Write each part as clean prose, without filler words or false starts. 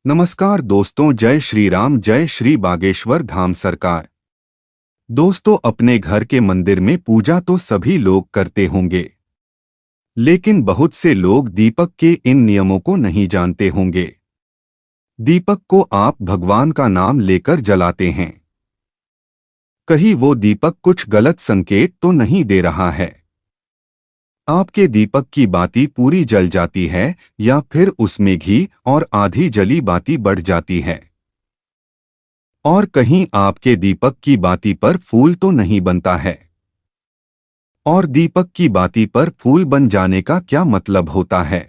नमस्कार दोस्तों, जय श्री राम, जय श्री बागेश्वर धाम सरकार। दोस्तों, अपने घर के मंदिर में पूजा तो सभी लोग करते होंगे, लेकिन बहुत से लोग दीपक के इन नियमों को नहीं जानते होंगे। दीपक को आप भगवान का नाम लेकर जलाते हैं। कहीं वो दीपक कुछ गलत संकेत तो नहीं दे रहा है? आपके दीपक की बाती पूरी जल जाती है या फिर उसमें घी और आधी जली बाती बढ़ जाती है? और कहीं आपके दीपक की बाती पर फूल तो नहीं बनता है? और दीपक की बाती पर फूल बन जाने का क्या मतलब होता है?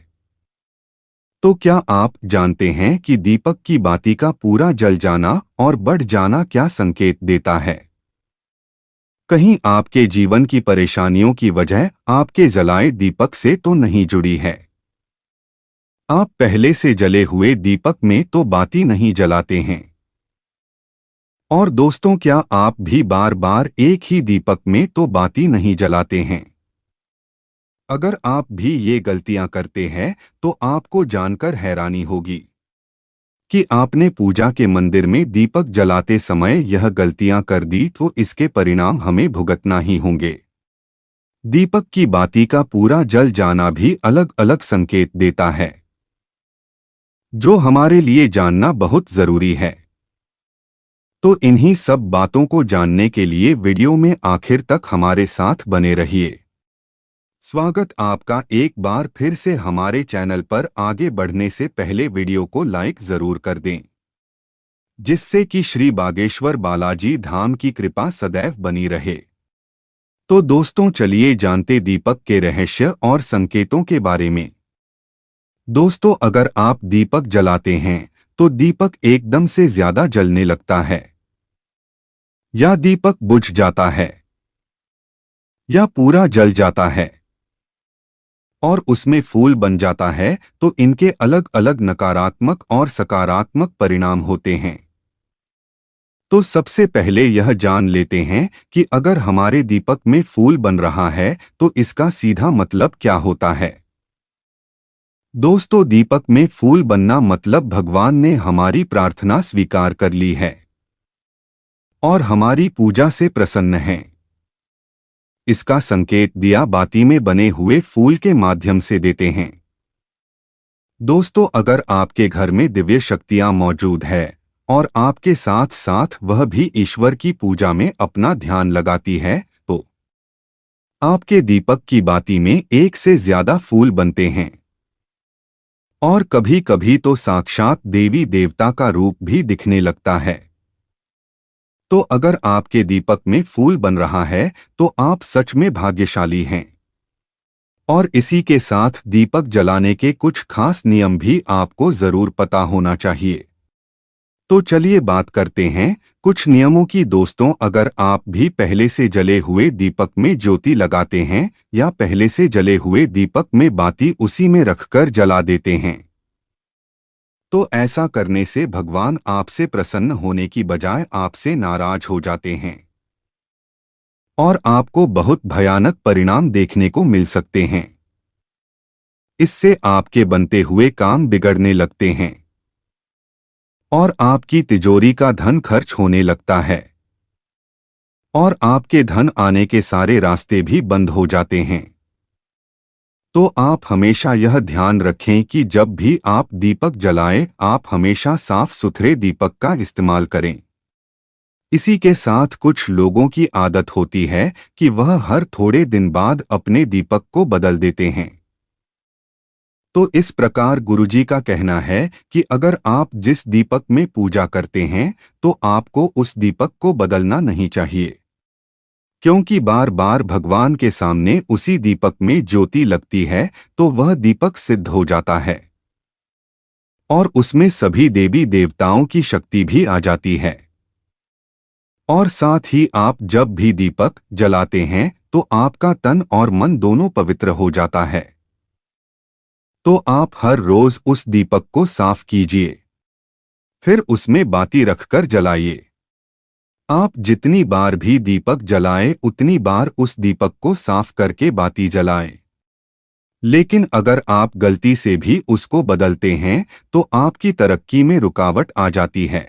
तो क्या आप जानते हैं कि दीपक की बाती का पूरा जल जाना और बढ़ जाना क्या संकेत देता है? कहीं आपके जीवन की परेशानियों की वजह आपके जलाए दीपक से तो नहीं जुड़ी है? आप पहले से जले हुए दीपक में तो बाती नहीं जलाते हैं। और दोस्तों, क्या आप भी बार बार एक ही दीपक में तो बाती नहीं जलाते हैं? अगर आप भी ये गलतियां करते हैं तो आपको जानकर हैरानी होगी कि आपने पूजा के मंदिर में दीपक जलाते समय यह गलतियां कर दी, तो इसके परिणाम हमें भुगतना ही होंगे। दीपक की बाती का पूरा जल जाना भी अलग अलग संकेत देता है, जो हमारे लिए जानना बहुत जरूरी है। तो इन्हीं सब बातों को जानने के लिए वीडियो में आखिर तक हमारे साथ बने रहिए। स्वागत आपका एक बार फिर से हमारे चैनल पर। आगे बढ़ने से पहले वीडियो को लाइक जरूर कर दें, जिससे कि श्री बागेश्वर बालाजी धाम की कृपा सदैव बनी रहे। तो दोस्तों, चलिए जानते दीपक के रहस्य और संकेतों के बारे में। दोस्तों, अगर आप दीपक जलाते हैं तो दीपक एकदम से ज्यादा जलने लगता है, या दीपक बुझ जाता है, या पूरा जल जाता है और उसमें फूल बन जाता है, तो इनके अलग अलग नकारात्मक और सकारात्मक परिणाम होते हैं। तो सबसे पहले यह जान लेते हैं कि अगर हमारे दीपक में फूल बन रहा है तो इसका सीधा मतलब क्या होता है। दोस्तों, दीपक में फूल बनना मतलब भगवान ने हमारी प्रार्थना स्वीकार कर ली है और हमारी पूजा से प्रसन्न हैं। इसका संकेत दिया बाती में बने हुए फूल के माध्यम से देते हैं। दोस्तों, अगर आपके घर में दिव्य शक्तियां मौजूद है और आपके साथ साथ वह भी ईश्वर की पूजा में अपना ध्यान लगाती है, तो आपके दीपक की बाती में एक से ज्यादा फूल बनते हैं। और कभी कभी तो साक्षात देवी देवता का रूप भी दिखने लगता है। तो अगर आपके दीपक में फूल बन रहा है तो आप सच में भाग्यशाली हैं। और इसी के साथ दीपक जलाने के कुछ खास नियम भी आपको जरूर पता होना चाहिए। तो चलिए बात करते हैं कुछ नियमों की। दोस्तों, अगर आप भी पहले से जले हुए दीपक में ज्योति लगाते हैं या पहले से जले हुए दीपक में बाती उसी में रखकर जला देते हैं, तो ऐसा करने से भगवान आपसे प्रसन्न होने की बजाय आपसे नाराज हो जाते हैं और आपको बहुत भयानक परिणाम देखने को मिल सकते हैं। इससे आपके बनते हुए काम बिगड़ने लगते हैं और आपकी तिजोरी का धन खर्च होने लगता है और आपके धन आने के सारे रास्ते भी बंद हो जाते हैं। तो आप हमेशा यह ध्यान रखें कि जब भी आप दीपक जलाएं, आप हमेशा साफ सुथरे दीपक का इस्तेमाल करें। इसी के साथ कुछ लोगों की आदत होती है कि वह हर थोड़े दिन बाद अपने दीपक को बदल देते हैं। तो इस प्रकार गुरुजी का कहना है कि अगर आप जिस दीपक में पूजा करते हैं तो आपको उस दीपक को बदलना नहीं चाहिए, क्योंकि बार बार भगवान के सामने उसी दीपक में ज्योति लगती है तो वह दीपक सिद्ध हो जाता है और उसमें सभी देवी देवताओं की शक्ति भी आ जाती है। और साथ ही आप जब भी दीपक जलाते हैं तो आपका तन और मन दोनों पवित्र हो जाता है। तो आप हर रोज उस दीपक को साफ कीजिए, फिर उसमें बाती रखकर जलाइए। आप जितनी बार भी दीपक जलाएं उतनी बार उस दीपक को साफ करके बाती जलाएं। लेकिन अगर आप गलती से भी उसको बदलते हैं तो आपकी तरक्की में रुकावट आ जाती है।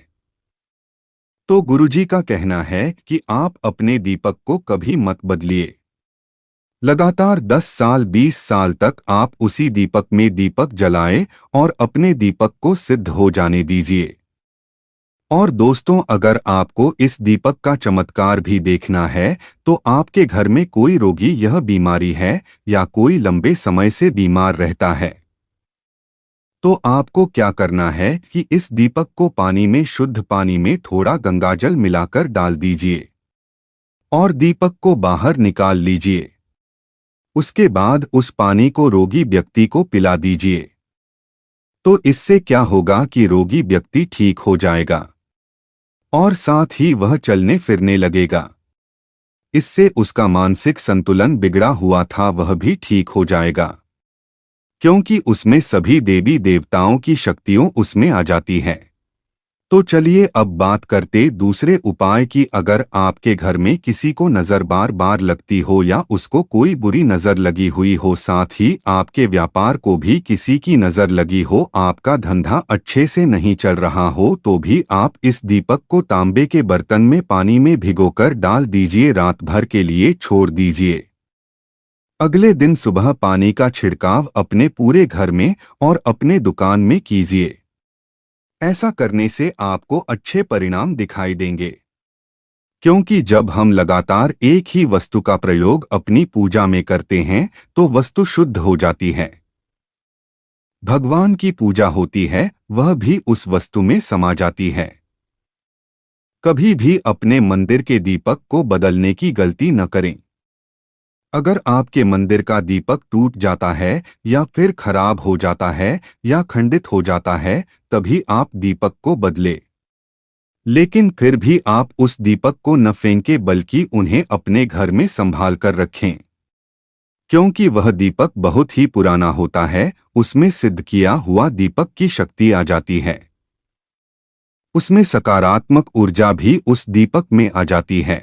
तो गुरुजी का कहना है कि आप अपने दीपक को कभी मत बदलिए। लगातार 10 साल 20 साल तक आप उसी दीपक में दीपक जलाएं और अपने दीपक को सिद्ध हो जाने दीजिए। और दोस्तों, अगर आपको इस दीपक का चमत्कार भी देखना है तो आपके घर में कोई रोगी यह बीमारी है या कोई लंबे समय से बीमार रहता है, तो आपको क्या करना है कि इस दीपक को पानी में, शुद्ध पानी में थोड़ा गंगाजल मिलाकर डाल दीजिए और दीपक को बाहर निकाल लीजिए। उसके बाद उस पानी को रोगी व्यक्ति को पिला दीजिए। तो इससे क्या होगा कि रोगी व्यक्ति ठीक हो जाएगा और साथ ही वह चलने फिरने लगेगा। इससे उसका मानसिक संतुलन बिगड़ा हुआ था वह भी ठीक हो जाएगा, क्योंकि उसमें सभी देवी देवताओं की शक्तियों उसमें आ जाती है। तो चलिए अब बात करते दूसरे उपाय की। अगर आपके घर में किसी को नज़र बार बार लगती हो या उसको कोई बुरी नज़र लगी हुई हो, साथ ही आपके व्यापार को भी किसी की नज़र लगी हो, आपका धंधा अच्छे से नहीं चल रहा हो, तो भी आप इस दीपक को तांबे के बर्तन में पानी में भिगोकर डाल दीजिए, रात भर के लिए छोड़ दीजिए। अगले दिन सुबह पानी का छिड़काव अपने पूरे घर में और अपने दुकान में कीजिए। ऐसा करने से आपको अच्छे परिणाम दिखाई देंगे, क्योंकि जब हम लगातार एक ही वस्तु का प्रयोग अपनी पूजा में करते हैं तो वस्तु शुद्ध हो जाती है। भगवान की पूजा होती है, वह भी उस वस्तु में समा जाती है। कभी भी अपने मंदिर के दीपक को बदलने की गलती न करें। अगर आपके मंदिर का दीपक टूट जाता है या फिर खराब हो जाता है या खंडित हो जाता है, तभी आप दीपक को बदले। लेकिन फिर भी आप उस दीपक को न फेंकें, बल्कि उन्हें अपने घर में संभाल कर रखें, क्योंकि वह दीपक बहुत ही पुराना होता है। उसमें सिद्ध किया हुआ दीपक की शक्ति आ जाती है, उसमें सकारात्मक ऊर्जा भी उस दीपक में आ जाती है।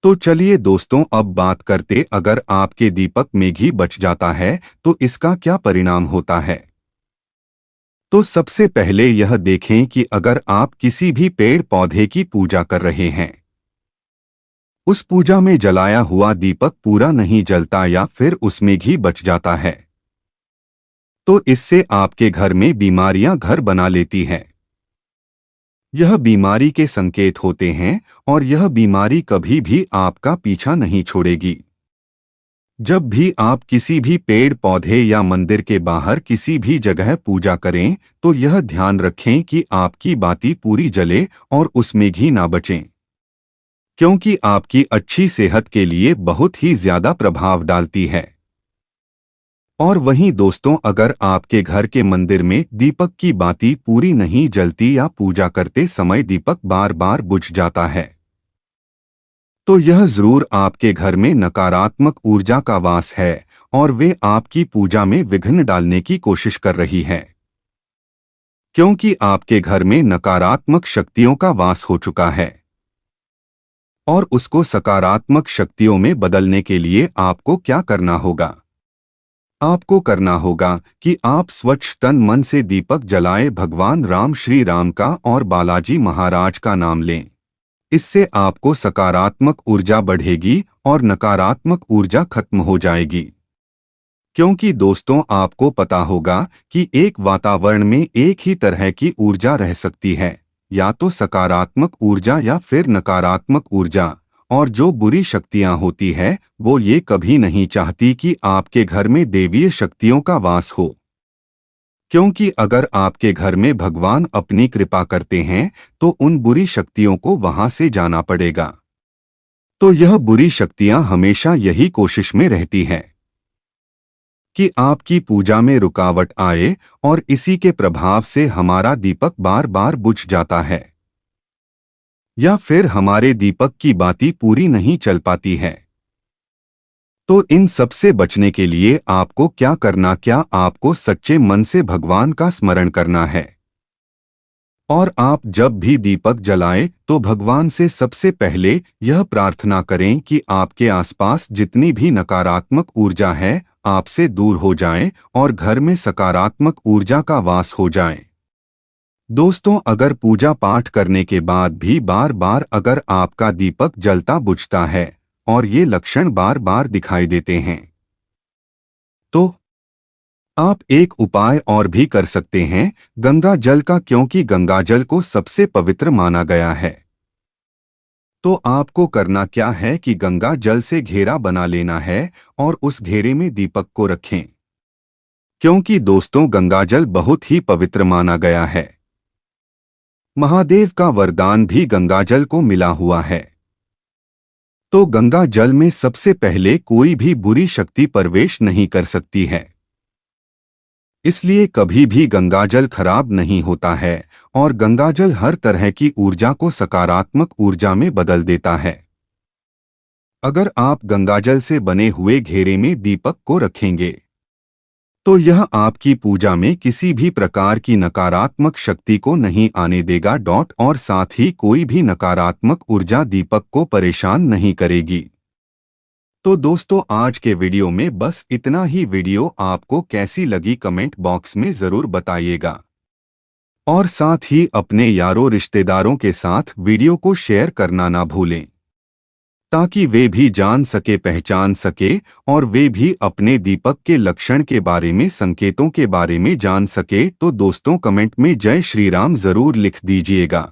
तो चलिए दोस्तों, अब बात करते अगर आपके दीपक में घी बच जाता है तो इसका क्या परिणाम होता है। तो सबसे पहले यह देखें कि अगर आप किसी भी पेड़ पौधे की पूजा कर रहे हैं, उस पूजा में जलाया हुआ दीपक पूरा नहीं जलता या फिर उसमें घी बच जाता है, तो इससे आपके घर में बीमारियां घर बना लेती हैं। यह बीमारी के संकेत होते हैं और यह बीमारी कभी भी आपका पीछा नहीं छोड़ेगी। जब भी आप किसी भी पेड़ पौधे या मंदिर के बाहर किसी भी जगह पूजा करें तो यह ध्यान रखें कि आपकी बाती पूरी जले और उसमें घी ना बचे, क्योंकि आपकी अच्छी सेहत के लिए बहुत ही ज्यादा प्रभाव डालती है। और वहीं दोस्तों, अगर आपके घर के मंदिर में दीपक की बाती पूरी नहीं जलती या पूजा करते समय दीपक बार बार बुझ जाता है, तो यह जरूर आपके घर में नकारात्मक ऊर्जा का वास है और वे आपकी पूजा में विघ्न डालने की कोशिश कर रही है, क्योंकि आपके घर में नकारात्मक शक्तियों का वास हो चुका है। और उसको सकारात्मक शक्तियों में बदलने के लिए आपको क्या करना होगा? आपको करना होगा कि आप स्वच्छ तन मन से दीपक जलाएं, भगवान राम, श्री राम का और बालाजी महाराज का नाम लें। इससे आपको सकारात्मक ऊर्जा बढ़ेगी और नकारात्मक ऊर्जा खत्म हो जाएगी। क्योंकि दोस्तों, आपको पता होगा कि एक वातावरण में एक ही तरह की ऊर्जा रह सकती है, या तो सकारात्मक ऊर्जा या फिर नकारात्मक ऊर्जा। और जो बुरी शक्तियां होती है वो ये कभी नहीं चाहती कि आपके घर में देवीय शक्तियों का वास हो, क्योंकि अगर आपके घर में भगवान अपनी कृपा करते हैं तो उन बुरी शक्तियों को वहां से जाना पड़ेगा। तो यह बुरी शक्तियां हमेशा यही कोशिश में रहती हैं कि आपकी पूजा में रुकावट आए, और इसी के प्रभाव से हमारा दीपक बार बार बुझ जाता है या फिर हमारे दीपक की बाती पूरी नहीं चल पाती है। तो इन सब से बचने के लिए आपको क्या करना, क्या आपको सच्चे मन से भगवान का स्मरण करना है। और आप जब भी दीपक जलाएं तो भगवान से सबसे पहले यह प्रार्थना करें कि आपके आसपास जितनी भी नकारात्मक ऊर्जा है आपसे दूर हो जाएं और घर में सकारात्मक ऊर्जा का वास हो जाए। दोस्तों, अगर पूजा पाठ करने के बाद भी बार बार अगर आपका दीपक जलता बुझता है और ये लक्षण बार बार दिखाई देते हैं, तो आप एक उपाय और भी कर सकते हैं गंगा जल का, क्योंकि गंगा जल को सबसे पवित्र माना गया है। तो आपको करना क्या है कि गंगा जल से घेरा बना लेना है और उस घेरे में दीपक को रखें, क्योंकि दोस्तों गंगा जल बहुत ही पवित्र माना गया है। महादेव का वरदान भी गंगा जल को मिला हुआ है। तो गंगा जल में सबसे पहले कोई भी बुरी शक्ति प्रवेश नहीं कर सकती है, इसलिए कभी भी गंगाजल खराब नहीं होता है और गंगाजल हर तरह की ऊर्जा को सकारात्मक ऊर्जा में बदल देता है। अगर आप गंगाजल से बने हुए घेरे में दीपक को रखेंगे तो यह आपकी पूजा में किसी भी प्रकार की नकारात्मक शक्ति को नहीं आने देगा। और साथ ही कोई भी नकारात्मक ऊर्जा दीपक को परेशान नहीं करेगी। तो दोस्तों, आज के वीडियो में बस इतना ही। वीडियो आपको कैसी लगी कमेंट बॉक्स में ज़रूर बताइएगा और साथ ही अपने यारों रिश्तेदारों के साथ वीडियो को शेयर करना ना भूलें, ताकि वे भी जान सके, पहचान सके और वे भी अपने दीपक के लक्षण के बारे में, संकेतों के बारे में जान सके। तो दोस्तों, कमेंट में जय श्री राम ज़रूर लिख दीजिएगा।